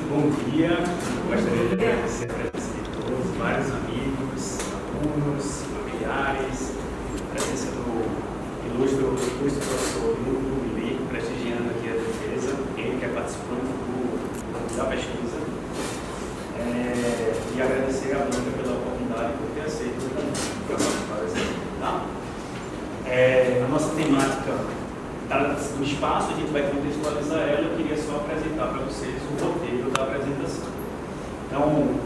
bom dia. Gostaria de agradecer a presença de todos, vários amigos, alunos, familiares, a presença do ilustre professor Nuno Lili, prestigiando aqui a defesa, ele que é participante da pesquisa. E agradecer a Blanca pela oportunidade por ter aceito o convite para participar. Tá? A nossa temática do espaço, a gente vai contextualizar ela. Eu queria só apresentar para vocês o roteiro da apresentação. Então,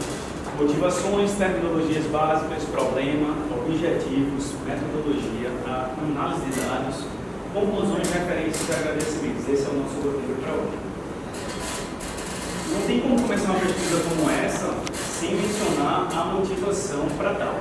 motivações, terminologias básicas, problema, objetivos, metodologia, a análise de dados, conclusões, referências e agradecimentos. Esse é o nosso roteiro para hoje. Não tem como começar uma pesquisa como essa sem mencionar a motivação para tal.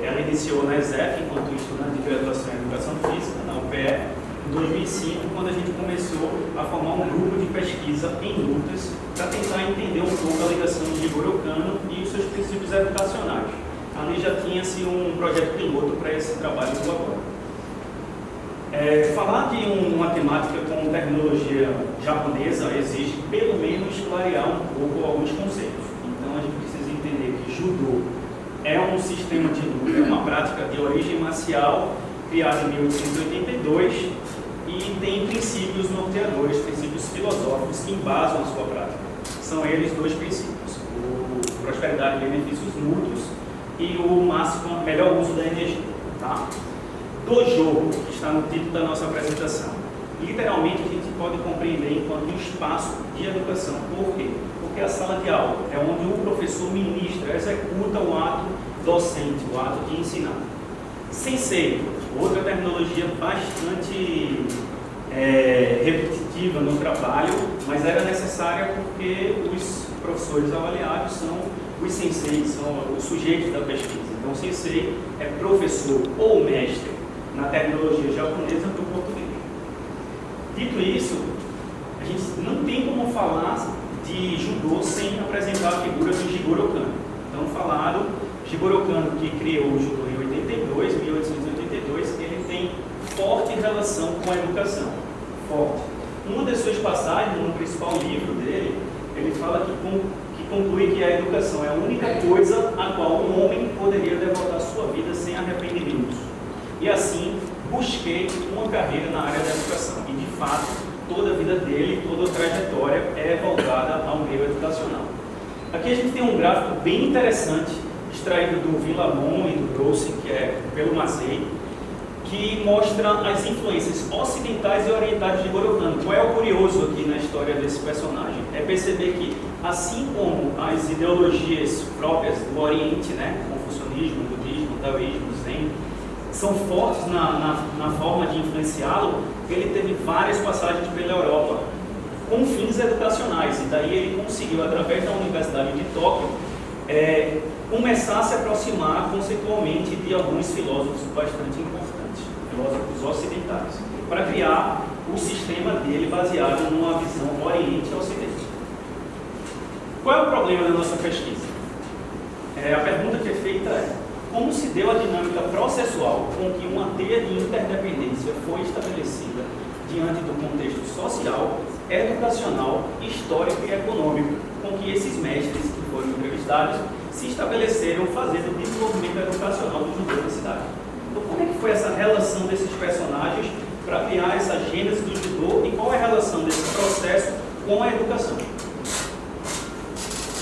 Ela iniciou na ESEF, enquanto estudante de graduação em Educação Física, na UPE, em 2005, quando a gente começou a formar um grupo de pesquisa em lutas para tentar entender um pouco a ligação de Jigoro Kano e os seus princípios educacionais. Ali já tinha-se um projeto piloto para esse trabalho do laboratório. Falar de uma temática com terminologia japonesa exige pelo menos clarear um pouco alguns conceitos. Então a gente precisa entender que Judô é um sistema de luta, é uma prática de origem marcial criada em 1882 e tem princípios norteadores, princípios filosóficos que embasam a sua prática. São eles dois princípios: o prosperidade e benefícios mútuos e o máximo, melhor uso da energia. Tá? Dojo, que está no título da nossa apresentação, literalmente a gente pode compreender enquanto um espaço de educação. Por quê? Porque a sala de aula é onde o professor ministra, executa o ato docente, o ato de ensinar. Sensei, outra terminologia bastante repetitiva no trabalho, mas era necessária porque os professores avaliados são os senseis, são os sujeitos da pesquisa. Então, sensei é professor ou mestre na terminologia japonesa para o português. Dito isso, a gente não tem como falar de judô sem apresentar a figura do Jigoro Kano. Então, falaram, Jigoro Kano, que criou o judô em 1882, ele tem forte relação com a educação. Forte. Uma das suas passagens, no principal livro dele, ele fala que conclui que a educação é a única coisa a qual um homem poderia devotar sua vida sem arrependimentos. E assim, busquei uma carreira na área da educação. E, de fato, toda a vida dele, toda a trajetória é voltada ao meio educacional. Aqui a gente tem um gráfico bem interessante, extraído do Villamon e do Grosse, que é pelo Massey, que mostra as influências ocidentais e orientais de Jigoro Kano. Qual é o curioso aqui na história desse personagem? É perceber que, assim como as ideologias próprias do Oriente, né, confucionismo, budismo, taoísmo, zen, são fortes na forma de influenciá-lo, ele teve várias passagens pela Europa com fins educacionais, e daí ele conseguiu, através da Universidade de Tóquio, começar a se aproximar conceitualmente de alguns filósofos bastante importantes, filósofos ocidentais, para criar o sistema dele baseado numa visão Oriente-Ocidente. Qual é o problema da nossa pesquisa? A pergunta que é feita é: como se deu a dinâmica processual com que uma teia de interdependência foi estabelecida diante do contexto social, educacional, histórico e econômico com que esses mestres que foram entrevistados se estabeleceram fazendo o desenvolvimento educacional do judô na cidade? Então, como é que foi essa relação desses personagens para criar essa gênese do judô e qual é a relação desse processo com a educação?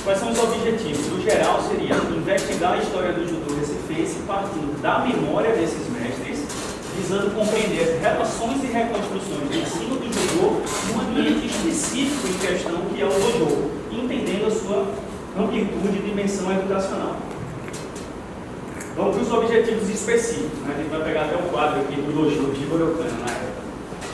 Quais são os objetivos? No geral, seria investigar a história do judô recifense partindo da memória desses mestres, visando compreender as relações e reconstruções do ensino do judô num ambiente específico em questão, que é o dojo, entendendo a sua amplitude e dimensão educacional. Vamos para os objetivos específicos, né? A gente vai pegar até o quadro aqui do dojo de Jigoro Kano na época.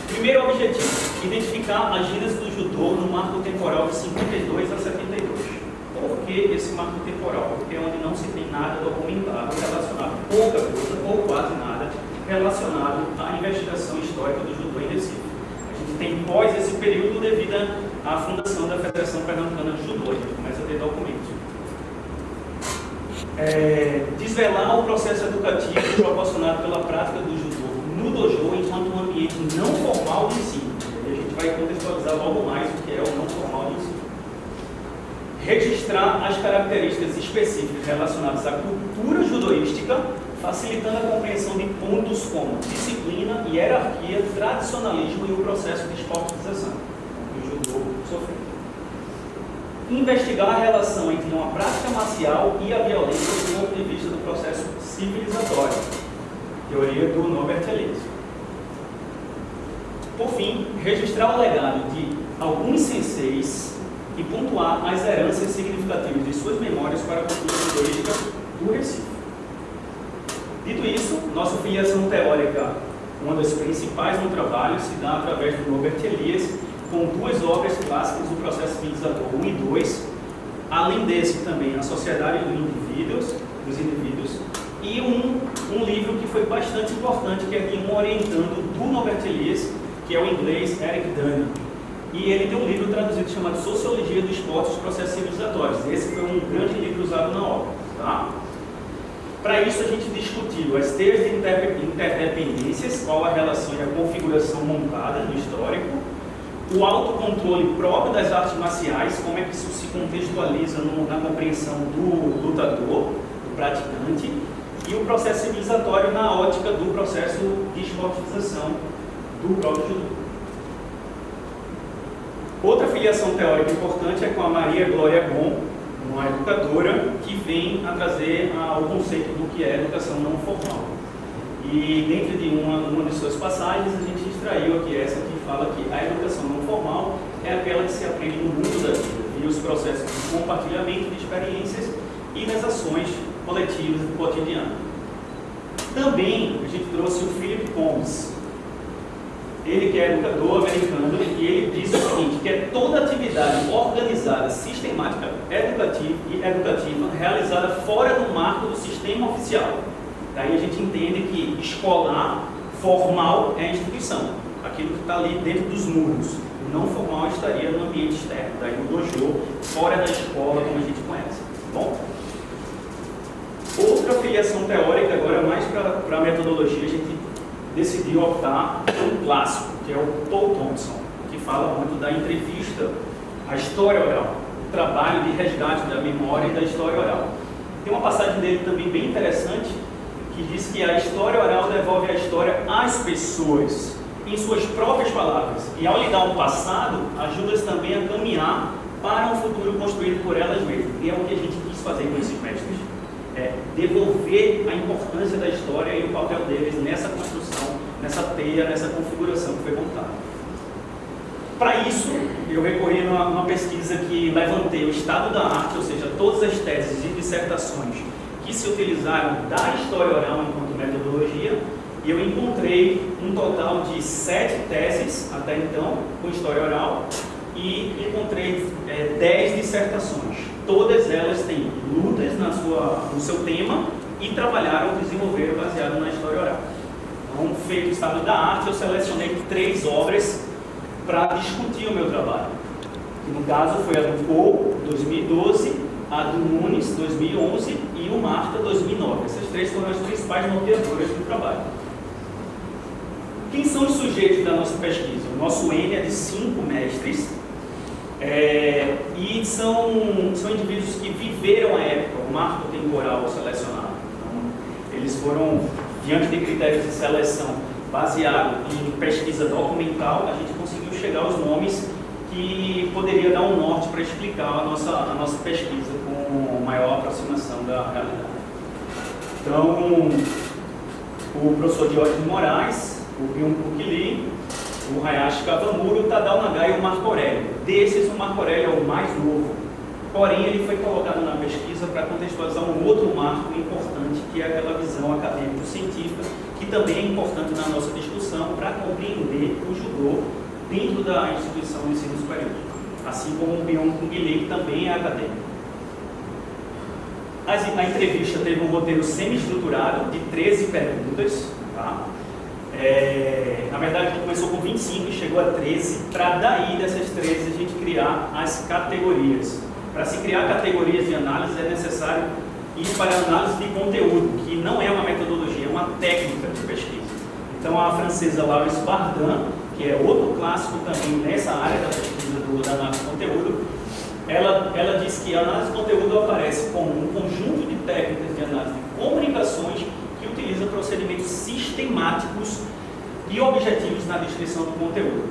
Primeiro objetivo: identificar a gênese do judô no marco temporal de 52 a 72. Por que esse marco temporal? Porque é onde não se tem nada documentado relacionado, pouca coisa ou quase nada, relacionado à investigação histórica do judô em Recife. A gente tem pós esse período devido à fundação da Federação Pernambucana de Judô. A gente começa a ter documentos. Desvelar o processo educativo proporcionado pela prática do judô no dojo enquanto um ambiente não formal de ensino. E a gente vai contextualizar logo mais o que é o não formal de ensino. registrar as características específicas relacionadas à cultura judoística, facilitando a compreensão de pontos como disciplina, hierarquia, tradicionalismo e o processo de esportivização que o judô sofreu. Investigar a relação entre uma prática marcial e a violência do ponto de vista do processo civilizatório, teoria do Norbert Elias. Por fim, registrar o legado de alguns senseis e pontuar as heranças significativas de suas memórias para a cultura judoística do Recife. Dito isso, nossa filiação teórica, uma das principais no trabalho, se dá através do Norbert Elias, com duas obras clássicas do processo civilizatório 1 e 2, além desse também a Sociedade dos Indivíduos, e um livro que foi bastante importante, que é aqui um orientando do Norbert Elias, que é o inglês Eric Dunning. E ele tem um livro traduzido chamado Sociologia do Esporte e dos Processos Civilizatórios. Esse foi um grande livro usado na obra. Tá? Para isso, a gente discutiu as teias de interdependências, qual a relação e a configuração montada no histórico, o autocontrole próprio das artes marciais, como é que isso se contextualiza na compreensão do lutador, do praticante, e o processo civilizatório na ótica do processo de esportivização do próprio judô. Outra filiação teórica importante é com a Maria Glória Gon, uma educadora que vem a trazer o conceito do que é educação não formal. E dentro de uma de suas passagens, a gente extraiu aqui essa que fala que a educação não formal é aquela que se aprende no mundo da vida e os processos de compartilhamento de experiências e nas ações coletivas do cotidiano. Também a gente trouxe o Philip Combs, ele que é educador americano, e ele diz o seguinte, que é toda atividade organizada, sistemática, educativa, realizada fora do marco do sistema oficial. Daí a gente entende que escolar, formal, é a instituição, aquilo que está ali dentro dos muros. O não formal estaria no ambiente externo, daí no dojo, fora da escola, como a gente conhece. Bom? Outra filiação teórica, agora mais para a metodologia, a gente decidiu optar por um clássico, que é o Paul Thompson, que fala muito da entrevista, a história oral, o trabalho de resgate da memória e da história oral. Tem uma passagem dele também bem interessante, que diz que a história oral devolve a história às pessoas, em suas próprias palavras, e ao lhe dar um passado, ajuda-as também a caminhar para um futuro construído por elas mesmas. E é o que a gente quis fazer com esses mestres. É devolver a importância da história e o papel deles nessa construção, nessa teia, nessa configuração que foi montada. Para isso, eu recorri a uma pesquisa que levantei o estado da arte, ou seja, todas as teses e dissertações que se utilizaram da história oral enquanto metodologia, e eu encontrei um total de 7 teses, até então, com história oral, e encontrei 10 dissertações. Todas elas têm lutas no seu tema e trabalharam, desenvolveram baseado na história oral. Então, feito o estado da arte, eu selecionei 3 obras para discutir o meu trabalho. Que no caso foi a do Paul, 2012, a do Nunes, 2011 e o Marta, 2009. Essas 3 foram as principais norteadoras do trabalho. Quem são os sujeitos da nossa pesquisa? O nosso N é de 5 mestres, e são indivíduos que viveram a época, o marco temporal selecionado. Então, eles foram, diante de critérios de seleção baseado em pesquisa documental, a gente conseguiu chegar aos nomes que poderia dar um norte para explicar a nossa pesquisa com maior aproximação da realidade. Então, o professor Diógenes Moraes, o Byung-Chul Lee, o Hayashi Kawamura, o Tadao Nagai e o Marco Aurélio. Desses, o Marco Aurélio é o mais novo. Porém, ele foi colocado na pesquisa para contextualizar um outro marco importante, que é aquela visão acadêmico-científica, que também é importante na nossa discussão para compreender o judô dentro da instituição de ensino superior. Assim como o Byung-Chul Lee, que também é acadêmico. A entrevista teve um roteiro semi-estruturado de 13 perguntas, tá? Na verdade, a gente começou com 25 e chegou a 13, para daí dessas 13 a gente criar as categorias. Para se criar categorias de análise é necessário ir para a análise de conteúdo, que não é uma metodologia, é uma técnica de pesquisa. Então a francesa Laurence Bardin, que é outro clássico também nessa área da pesquisa da análise de conteúdo, ela diz diz que a análise de conteúdo aparece como um conjunto de técnicas de análise de comunicações que utiliza procedimentos sistemáticos e objetivos na descrição do conteúdo.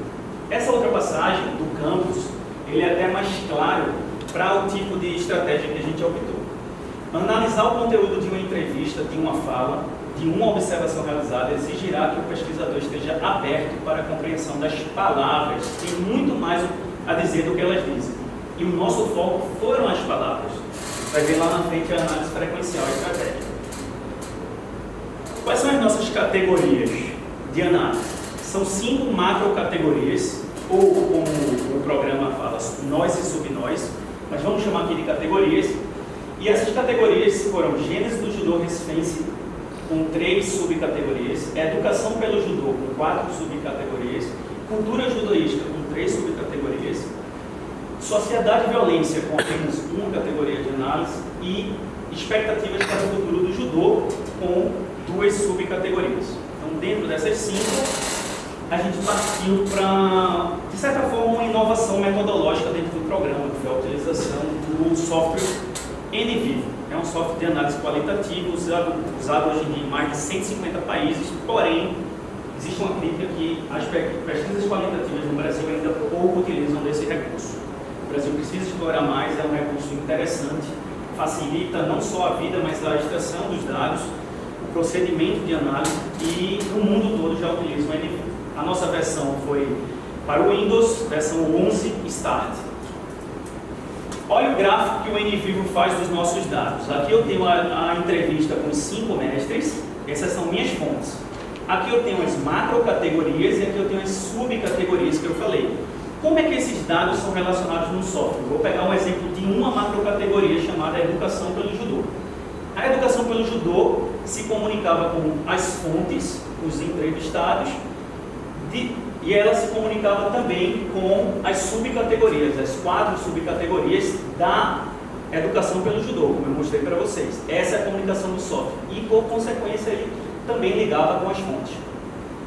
Essa outra passagem do campus, ele é até mais claro para o tipo de estratégia que a gente optou. Analisar o conteúdo de uma entrevista, de uma fala, de uma observação realizada, exigirá que o pesquisador esteja aberto para a compreensão das palavras. Tem muito mais a dizer do que elas dizem. E o nosso foco foram as palavras. Vai ver lá na frente a análise frequencial e estratégica. Quais são as nossas categorias de análise? São 5 macrocategorias, ou como o programa fala, nós e subnós, mas vamos chamar aqui de categorias. E essas categorias foram Gênese do Judô Recifense, com 3 subcategorias, Educação pelo Judô, com 4 subcategorias, Cultura Judoística, com 3 subcategorias, Sociedade e Violência, com apenas uma categoria de análise, e Expectativas para o Futuro do Judô, com 2 subcategorias. Então, dentro dessas 5, a gente partiu para, de certa forma, uma inovação metodológica dentro do programa, que foi a utilização do software NVivo. É um software de análise qualitativa usado hoje em dia em mais de 150 países, porém, existe uma crítica que as pesquisas qualitativas no Brasil ainda pouco utilizam desse recurso. O Brasil precisa explorar mais, é um recurso interessante, facilita não só a vida, mas a extração dos dados, o procedimento de análise, e no mundo todo já utilizam o NVivo. A nossa versão foi para o Windows, versão 11 Start. Olha o gráfico que o NVivo faz dos nossos dados. Aqui eu tenho a entrevista com 5 mestres, essas são minhas fontes. Aqui eu tenho as macrocategorias e aqui eu tenho as subcategorias que eu falei. Como é que esses dados são relacionados no software? Vou pegar um exemplo de uma macrocategoria chamada Educação pelo Judô. A Educação pelo Judô se comunicava com as fontes, os entrevistados, e ela se comunicava também com as subcategorias, as 4 subcategorias da Educação pelo Judô, como eu mostrei para vocês. Essa é a comunicação do software. E, por consequência, ele também ligava com as fontes.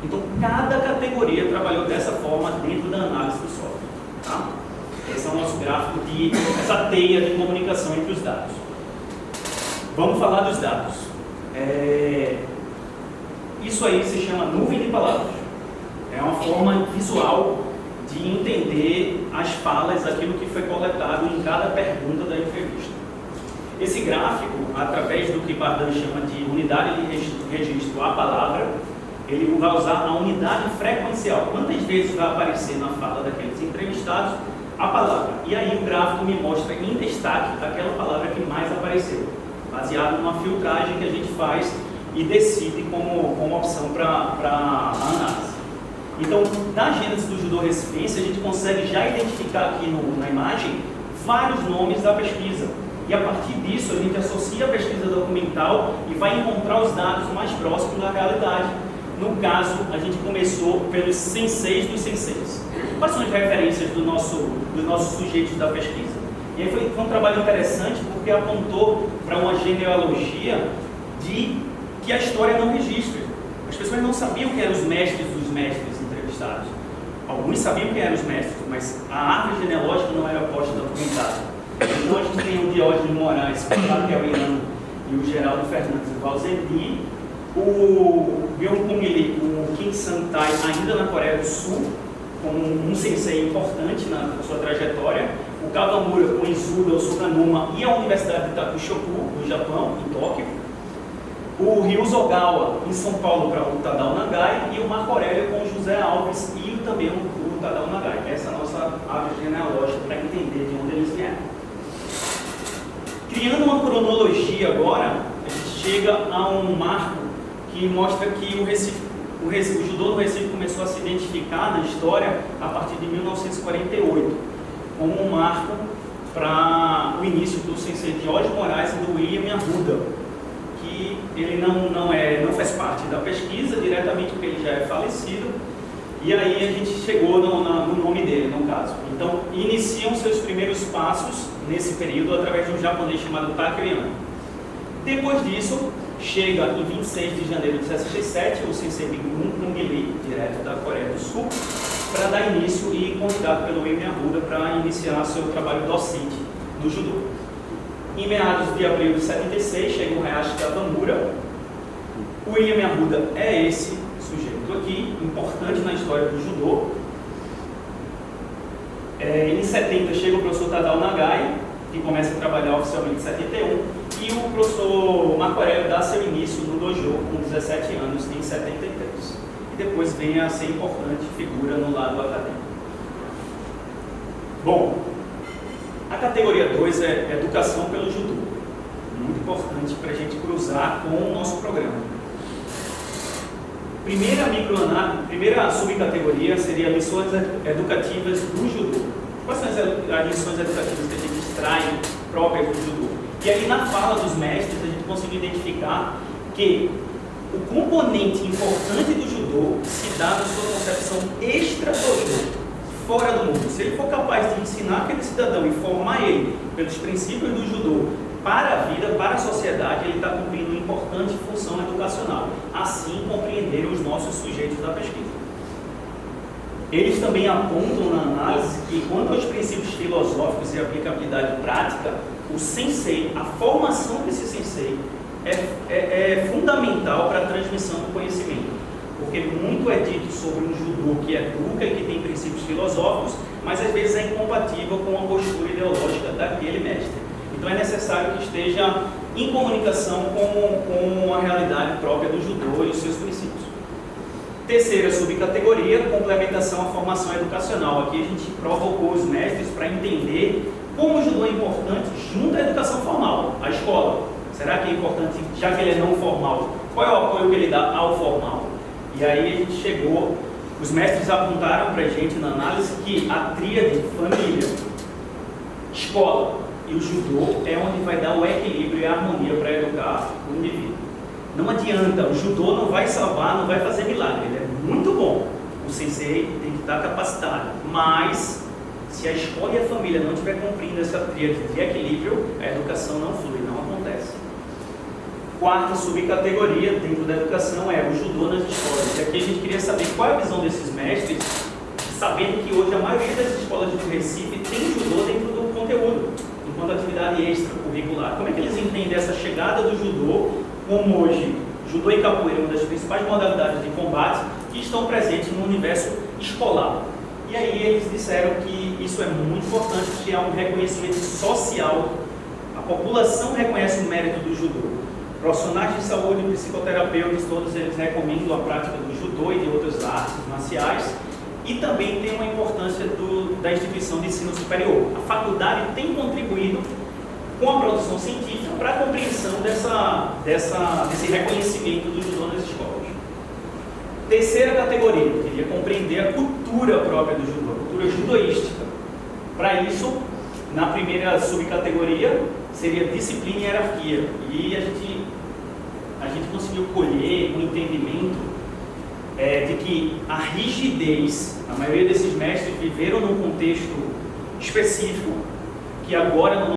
Então, cada categoria trabalhou dessa forma dentro da análise do software. Tá? Esse é o nosso gráfico de essa teia de comunicação entre os dados. Vamos falar dos dados. Isso aí se chama nuvem de palavras. É uma forma visual de entender as falas, aquilo que foi coletado em cada pergunta da entrevista. Esse gráfico, através do que Bardan chama de unidade de registro à palavra, ele vai usar a unidade frequencial. Quantas vezes vai aparecer na fala daqueles entrevistados a palavra? E aí o gráfico me mostra em destaque aquela palavra que mais apareceu, baseado numa filtragem que a gente faz e decide como opção para a análise. Então, na Gênese do Judô Recifense, a gente consegue já identificar aqui na imagem vários nomes da pesquisa. E a partir disso, a gente associa a pesquisa documental e vai encontrar os dados mais próximos da realidade. No caso, a gente começou pelos senseis dos senseis. Quais são as referências dos nossos sujeitos da pesquisa? E aí foi um trabalho interessante porque apontou para uma genealogia de que a história não registra. As pessoas não sabiam quem eram os mestres dos mestres entrevistados. Alguns sabiam quem eram os mestres, mas a árvore genealógica não era posta documentada. Então a gente tem o Diógenes Moraes, o Raquel Irano e o Geraldo Fernandes e o Valzendi, o Byung-Kung Lee, o Kim Sang-tai, ainda na Coreia do Sul, como um sensei importante na sua trajetória, o Kawamura com Izuda, o Suganuma e a Universidade de Takushoku, no Japão, em Tóquio, o Ryuzo Ogawa, em São Paulo, para o Tadao Nagai, e o Marco Aurélio com o José Alves e também o Tadao Nagai. Essa é a nossa árvore genealógica para entender de onde eles vieram. Criando uma cronologia agora, a gente chega a um marco que mostra que o judô no Recife começou a se identificar na história a partir de 1948, como um marco para o início do sensei Diógenes Moraes e do William Arruda, que ele não faz parte da pesquisa diretamente porque ele já é falecido, e aí a gente chegou no nome dele, no caso. Então, iniciam seus primeiros passos nesse período através de um japonês chamado Takeo Yano. Depois disso, chega em 26 de janeiro de 67 o sensei Byung-Kung Lee, direto da Coreia do Sul, para dar início e convidado pelo William Arruda para iniciar seu trabalho docente do judô. Em meados de abril de 76, chega o Hayashi Takamura. O William Arruda é esse sujeito aqui, importante na história do judô. Em 70 chega o professor Tadao Nagai, que começa a trabalhar oficialmente em 71, e o professor Marco Aurélio dá seu início no dojo com 17 anos em 73. E depois vem a ser importante figura no lado acadêmico. Bom, a categoria 2 é Educação pelo Judô. Muito importante para a gente cruzar com o nosso programa. Primeira subcategoria seria lições educativas do judô. Quais são as lições educativas que a gente extrai próprias do judô? E aí na fala dos mestres a gente conseguiu identificar que o componente importante do judô se dá na sua concepção extra-dojo, fora do mundo. Se ele for capaz de ensinar aquele cidadão e formar ele pelos princípios do judô para a vida, para a sociedade, ele está cumprindo uma importante função educacional. Assim compreenderam os nossos sujeitos da pesquisa. Eles também apontam na análise que, quanto aos princípios filosóficos e aplicabilidade prática, o sensei, a formação desse sensei, é fundamental para a transmissão do conhecimento. Porque muito é dito sobre um judô que educa e que tem princípios filosóficos, mas às vezes é incompatível com a postura ideológica daquele mestre. Então é necessário que esteja em comunicação com a realidade própria do judô e os seus princípios. Terceira subcategoria, complementação à formação educacional. Aqui a gente provocou os mestres para entender como o judô é importante junto à educação formal, à escola. Será que é importante, já que ele é não formal, qual é o apoio que ele dá ao formal? E aí a gente chegou, os mestres apontaram para a gente na análise que a tríade família, escola e o judô é onde vai dar o equilíbrio e a harmonia para educar o indivíduo. Não adianta, o judô não vai salvar, não vai fazer milagre, ele é muito bom. O sensei tem que estar capacitado, mas se a escola e a família não estiver cumprindo essa tríade de equilíbrio, a educação não flui, não acontece. Quarta subcategoria dentro da educação é o judô nas escolas. E aqui a gente queria saber qual é a visão desses mestres, sabendo que hoje a maioria das escolas de Recife tem judô dentro do conteúdo, enquanto atividade extracurricular. Como é que eles entendem essa chegada do judô, como hoje judô e capoeira, uma das principais modalidades de combate, que estão presentes no universo escolar? E aí eles disseram que isso é muito importante, que há um reconhecimento social. A população reconhece o mérito do judô. Profissionais de saúde, psicoterapeutas, todos eles recomendam a prática do judô e de outras artes marciais. E também tem uma importância da instituição de ensino superior. A faculdade tem contribuído com a produção científica para a compreensão desse reconhecimento do judô nas escolas. Terceira categoria, eu queria compreender a cultura própria do judô, a cultura judoística. Para isso, na primeira subcategoria, seria disciplina e hierarquia. E a gente conseguiu colher um entendimento de que a rigidez, a maioria desses mestres viveram num contexto específico, que agora no